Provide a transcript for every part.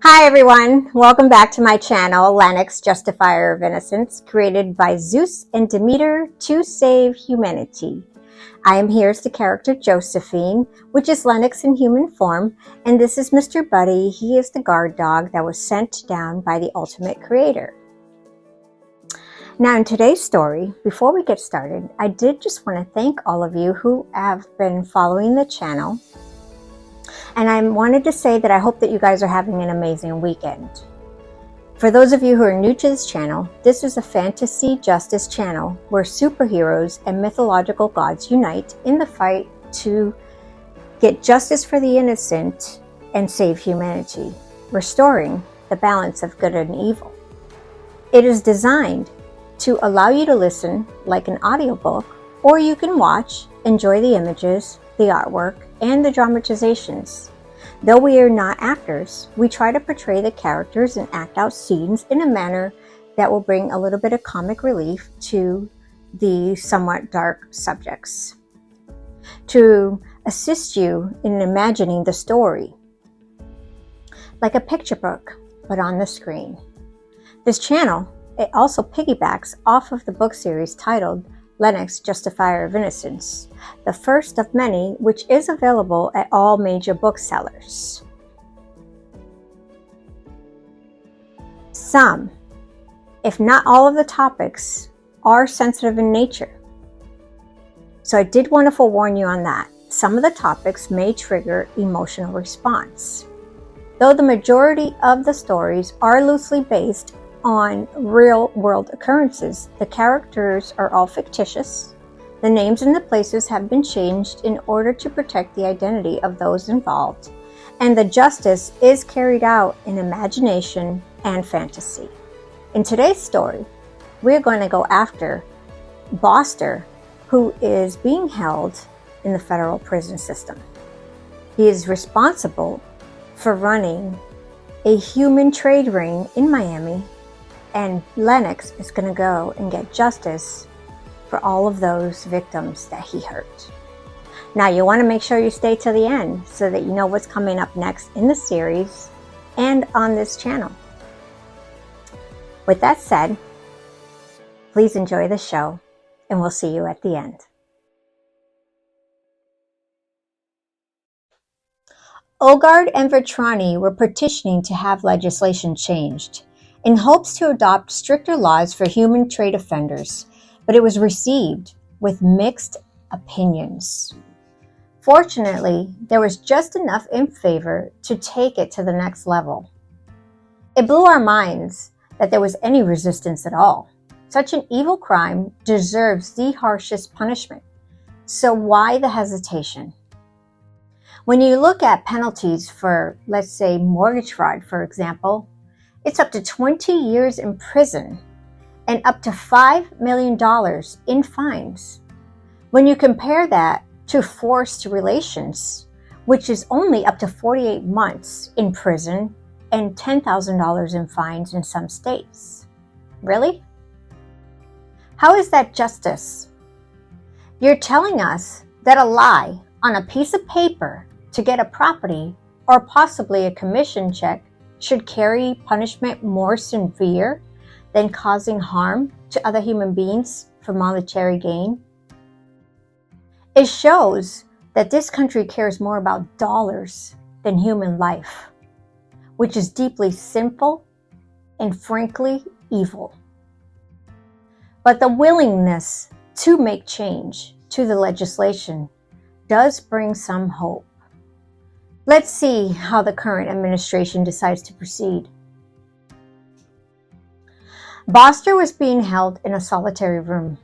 Hi everyone, welcome back to my channel, Lenox Justifier of Innocence, created by Zeus and Demeter to save humanity. I am here as the character Josephine, which is Lenox in human form, and this is Mr. Buddy. He is the guard dog that was sent down by the ultimate creator. Now in today's story, before we get started, I did just want to thank all of you who have been following the channel. And I wanted to say that I hope that you guys are having an amazing weekend. For those of you who are new to this channel, this is a fantasy justice channel where superheroes and mythological gods unite in the fight to get justice for the innocent and save humanity, restoring the balance of good and evil. It is designed to allow you to listen like an audiobook, or you can watch, enjoy the images, the artwork, and the dramatizations. Though we are not actors, we try to portray the characters and act out scenes in a manner that will bring a little bit of comic relief to the somewhat dark subjects, to assist you in imagining the story, like a picture book, but on the screen. This channel, it also piggybacks off of the book series titled Lenox Justifier of Innocence, the first of many, which is available at all major booksellers. Some, if not all of the topics, are sensitive in nature. So I did want to forewarn you on that. Some of the topics may trigger emotional response. Though the majority of the stories are loosely based on real-world occurrences, the characters are all fictitious. The names and the places have been changed in order to protect the identity of those involved, and the justice is carried out in imagination and fantasy. In today's story, we're going to go after Boster, who is being held in the federal prison system. He is responsible for running a human trade ring in Miami, and Lenox is going to go and get justice for all of those victims that he hurt. Now, you want to make sure you stay to the end so that you know what's coming up next in the series and on this channel. With that said, please enjoy the show, and we'll see you at the end. Ogard and Vertrani were petitioning to have legislation changed in hopes to adopt stricter laws for human trade offenders, but it was received with mixed opinions. Fortunately, there was just enough in favor to take it to the next level. It blew our minds that there was any resistance at all. Such an evil crime deserves the harshest punishment. So why the hesitation? When you look at penalties for, let's say, mortgage fraud, for example, it's up to 20 years in prison and up to $5 million in fines. When you compare that to forced relations, which is only up to 48 months in prison and $10,000 in fines in some states. Really? How is that justice? You're telling us that a lie on a piece of paper to get a property or possibly a commission check should carry punishment more severe than causing harm to other human beings for monetary gain? It shows that this country cares more about dollars than human life, which is deeply sinful and frankly evil. But the willingness to make change to the legislation does bring some hope. Let's see how the current administration decides to proceed. Boster was being held in a solitary room.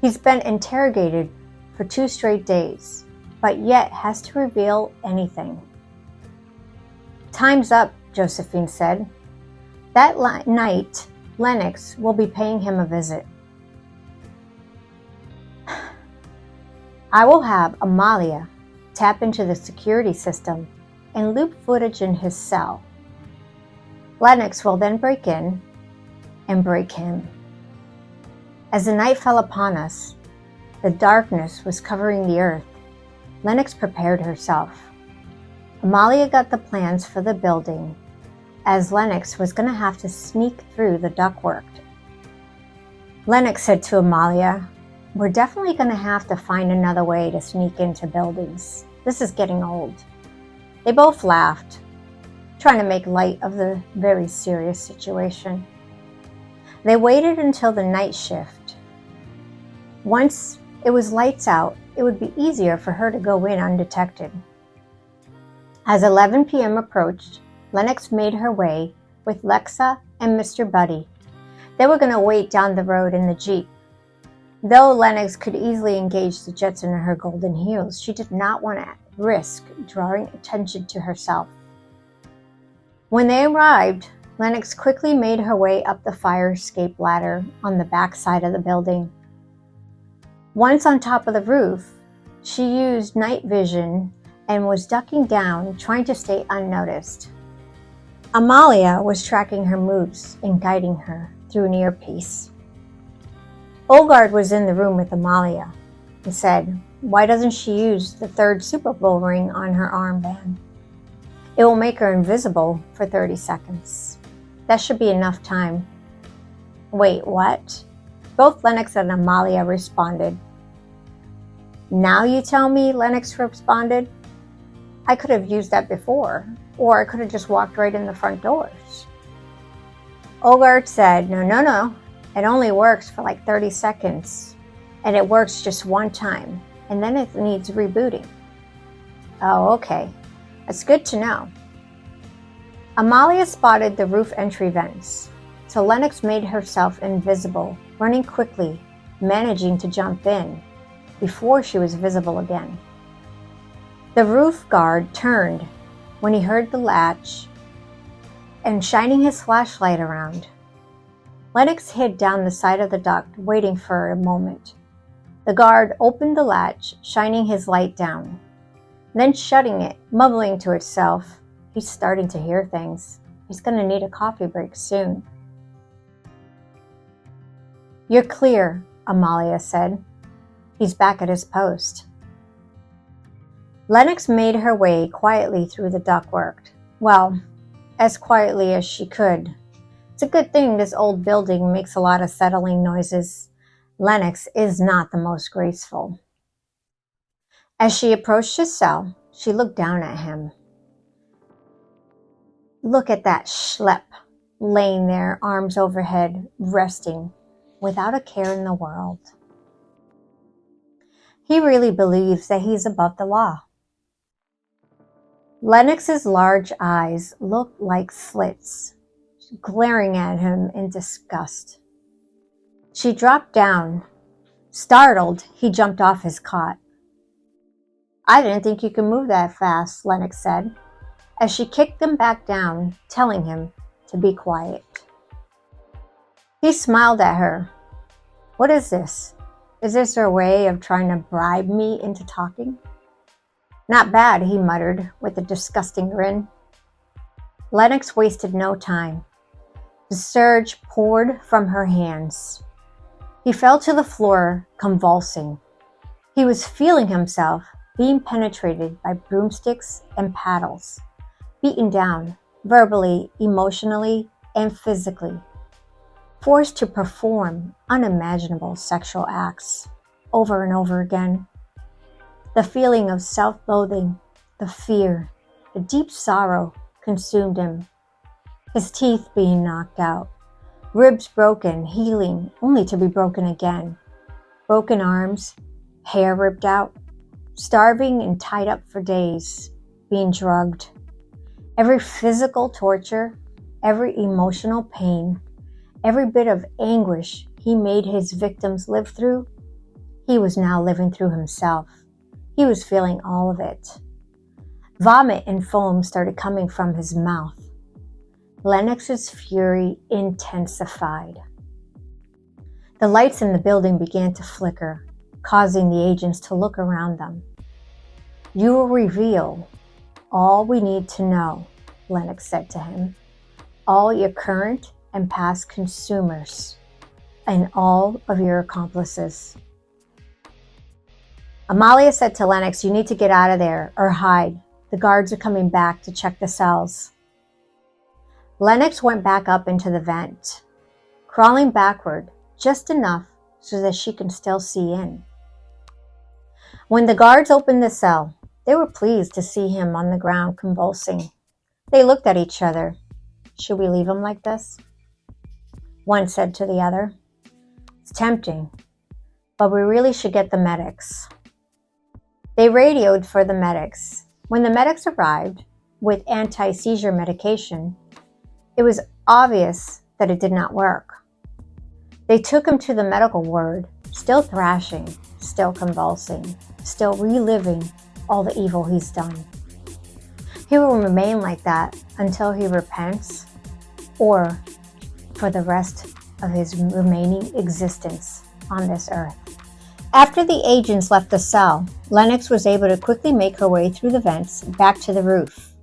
He's been interrogated for 2 straight days, but yet has to reveal anything. Time's up, Josephine said. That night, Lenox will be paying him a visit. I will have Amalia tap into the security system and loop footage in his cell. Lenox will then break in and break him. As the night fell upon us, the darkness was covering the earth. Lenox prepared herself. Amalia got the plans for the building as Lenox was going to have to sneak through the ductwork. Lenox said to Amalia, "We're definitely going to have to find another way to sneak into buildings. This is getting old." They both laughed, trying to make light of the very serious situation. They waited until the night shift. Once it was lights out, it would be easier for her to go in undetected. As 11 p.m. approached, Lenox made her way with Lexa and Mr. Buddy. They were going to wait down the road in the Jeep. Though Lenox could easily engage the Jetson in her golden heels, she did not want to risk drawing attention to herself. When they arrived, Lenox quickly made her way up the fire escape ladder on the back side of the building. Once on top of the roof, she used night vision and was ducking down, trying to stay unnoticed. Amalia was tracking her moves and guiding her through an earpiece. Olgard was in the room with Amalia and said, "Why doesn't she use the 3rd Super Bowl ring on her armband? It will make her invisible for 30 seconds. That should be enough time." "Wait, what?" Both Lenox and Amalia responded. "Now you tell me," Lenox responded. "I could have used that before, or I could have just walked right in the front doors." Olgard said, No. It only works for like 30 seconds, and it works just one time, and then it needs rebooting." "Oh, okay. That's good to know." Amalia spotted the roof entry vents, so Lenox made herself invisible, running quickly, managing to jump in before she was visible again. The roof guard turned when he heard the latch and shining his flashlight around. Lenox hid down the side of the duct, waiting for a moment. The guard opened the latch, shining his light down, then shutting it, mumbling to itself, "He's starting to hear things. He's going to need a coffee break soon." "You're clear," Amalia said. "He's back at his post." Lenox made her way quietly through the ductwork. Well, as quietly as she could. It's a good thing this old building makes a lot of settling noises. Lenox is not the most graceful. As she approached his cell, she looked down at him. Look at that schlep, laying there, arms overhead, resting, without a care in the world. He really believes that he's above the law. Lenox's large eyes looked like slits, glaring at him in disgust. She dropped down. Startled, he jumped off his cot. "I didn't think you could move that fast," Lenox said, as she kicked him back down, telling him to be quiet. He smiled at her. "What is this? Is this her way of trying to bribe me into talking?" "Not bad," he muttered with a disgusting grin. Lenox wasted no time. The surge poured from her hands. He fell to the floor, convulsing. He was feeling himself being penetrated by broomsticks and paddles, beaten down, verbally, emotionally, and physically, forced to perform unimaginable sexual acts over and over again. The feeling of self-loathing, the fear, the deep sorrow consumed him. His teeth being knocked out, ribs broken, healing, only to be broken again. Broken arms, hair ripped out, starving and tied up for days, being drugged. Every physical torture, every emotional pain, every bit of anguish he made his victims live through, he was now living through himself. He was feeling all of it. Vomit and foam started coming from his mouth. Lenox's fury intensified. The lights in the building began to flicker, causing the agents to look around them. "You will reveal all we need to know," Lenox said to him. "All your current and past consumers, and all of your accomplices." Amalia said to Lenox, "You need to get out of there or hide. The guards are coming back to check the cells." Lenox went back up into the vent, crawling backward just enough so that she could still see in. When the guards opened the cell, they were pleased to see him on the ground convulsing. They looked at each other. "Should we leave him like this?" One said to the other. "It's tempting, but we really should get the medics." They radioed for the medics. When the medics arrived with anti-seizure medication, it was obvious that it did not work. They took him to the medical ward, still thrashing, still convulsing, still reliving all the evil he's done. He will remain like that until he repents, or for the rest of his remaining existence on this earth. After the agents left the cell, Lenox was able to quickly make her way through the vents back to the roof.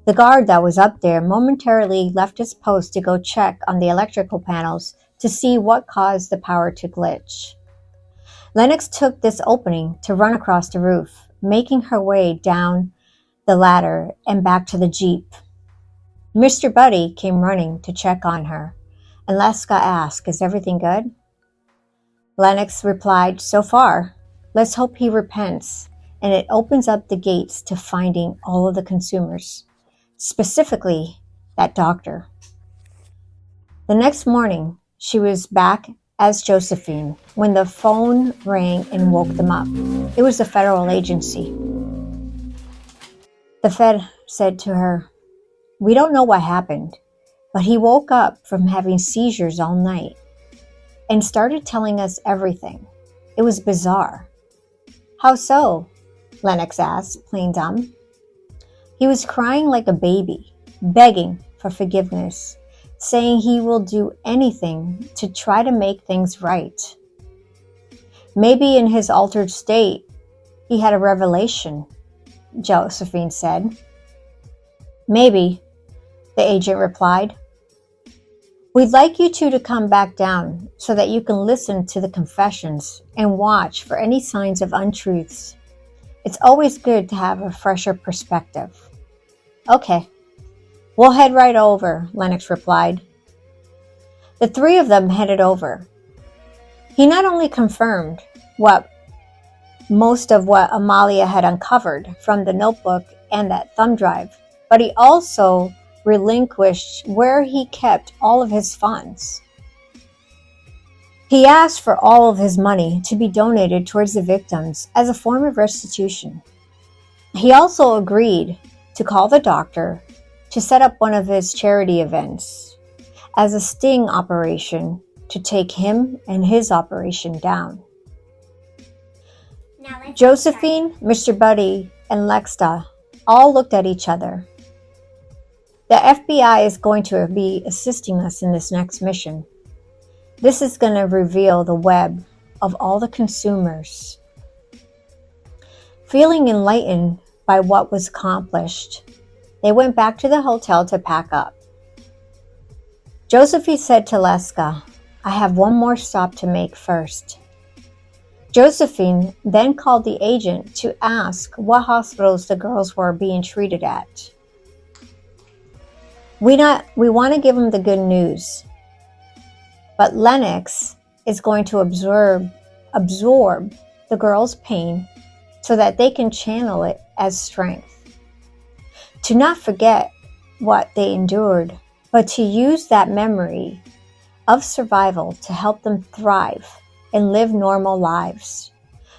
The guard that was up there momentarily left his post to go check on the electrical panels to see what caused the power to glitch. Lenox took this opening to run across the roof, making her way down the ladder and back to the Jeep. Mr. Buddy came running to check on her, and Leska asked, "Is everything good?" Lenox replied, "So far. Let's hope he repents, and it opens up the gates to finding all of the consumers, specifically that doctor." The next morning, she was back as Josephine when the phone rang and woke them up. It was a federal agency. The Fed said to her, "We don't know what happened, but he woke up from having seizures all night and started telling us everything. It was bizarre." "How so?" Lenox asked, plain dumb. "He was crying like a baby, begging for forgiveness, saying he will do anything to try to make things right. Maybe in his altered state, he had a revelation," Josephine said. "Maybe," the agent replied. "We'd like you two to come back down so that you can listen to the confessions and watch for any signs of untruths. It's always good to have a fresher perspective." "Okay, we'll head right over," Lenox replied. The three of them headed over. He not only confirmed most of what Amalia had uncovered from the notebook and that thumb drive, but he also relinquished where he kept all of his funds. He asked for all of his money to be donated towards the victims as a form of restitution. He also agreed to call the doctor to set up one of his charity events as a sting operation to take him and his operation down. Josephine, Mr. Buddy, and Lexa all looked at each other. The FBI is going to be assisting us in this next mission. This is going to reveal the web of all the consumers. Feeling enlightened by what was accomplished, they went back to the hotel to pack up. Josephine said to Leska, "I have one more stop to make first." Josephine then called the agent to ask what hospitals the girls were being treated at. We want to give them the good news, but Lenox is going to absorb the girls' pain so that they can channel it as strength. To not forget what they endured, but to use that memory of survival to help them thrive and live normal lives,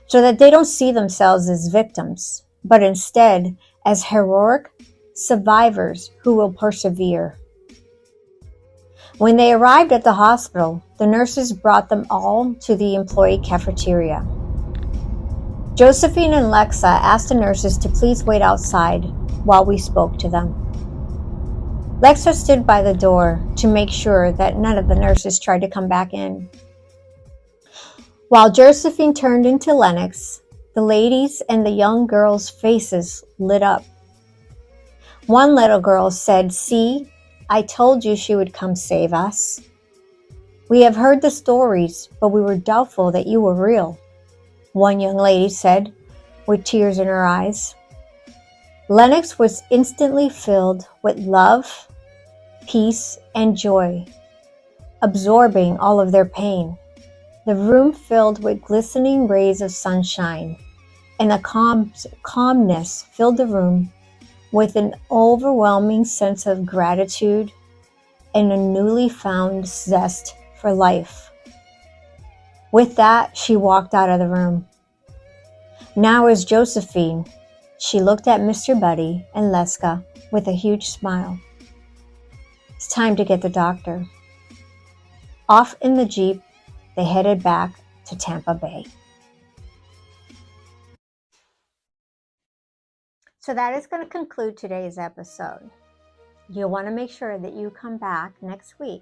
so that they don't see themselves as victims, but instead as heroic survivors who will persevere. When they arrived at the hospital, the nurses brought them all to the employee cafeteria. Josephine and Lexa asked the nurses to please wait outside while we spoke to them. Lexa stood by the door to make sure that none of the nurses tried to come back in. While Josephine turned into Lenox, the ladies and the young girls' faces lit up. One little girl said, "See, I told you she would come save us. We have heard the stories, but we were doubtful that you were real," one young lady said, with tears in her eyes. Lenox was instantly filled with love peace, and joy, absorbing all of their pain. The room filled with glistening rays of sunshine, and a calmness filled the room with an overwhelming sense of gratitude and a newly found zest for life. With that, she walked out of the room. Now as Josephine, she looked at Mr. Buddy and Leska with a huge smile. It's time to get the doctor. Off in the Jeep, they headed back to Tampa Bay. So that is going to conclude today's episode. You'll want to make sure that you come back next week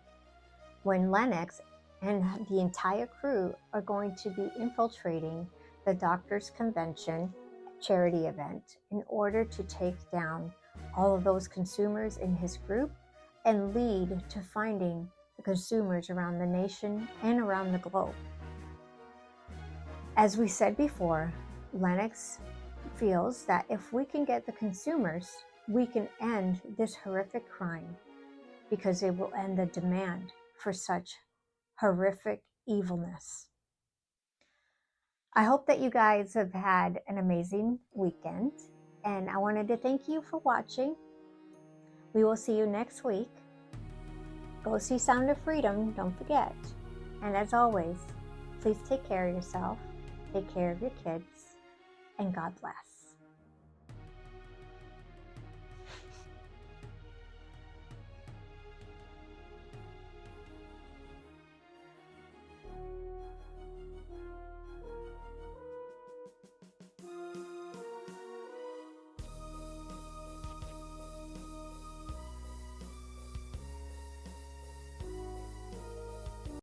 when Lenox and the entire crew are going to be infiltrating the Doctors Convention charity event in order to take down all of those consumers in his group and lead to finding the consumers around the nation and around the globe. As we said before, Lenox feels that if we can get the consumers, we can end this horrific crime because it will end the demand for such horrific evilness. I hope that you guys have had an amazing weekend, and I wanted to thank you for watching. We will see you next week. Go see Sound of Freedom, don't forget. And as always, please take care of yourself, take care of your kids, and God bless.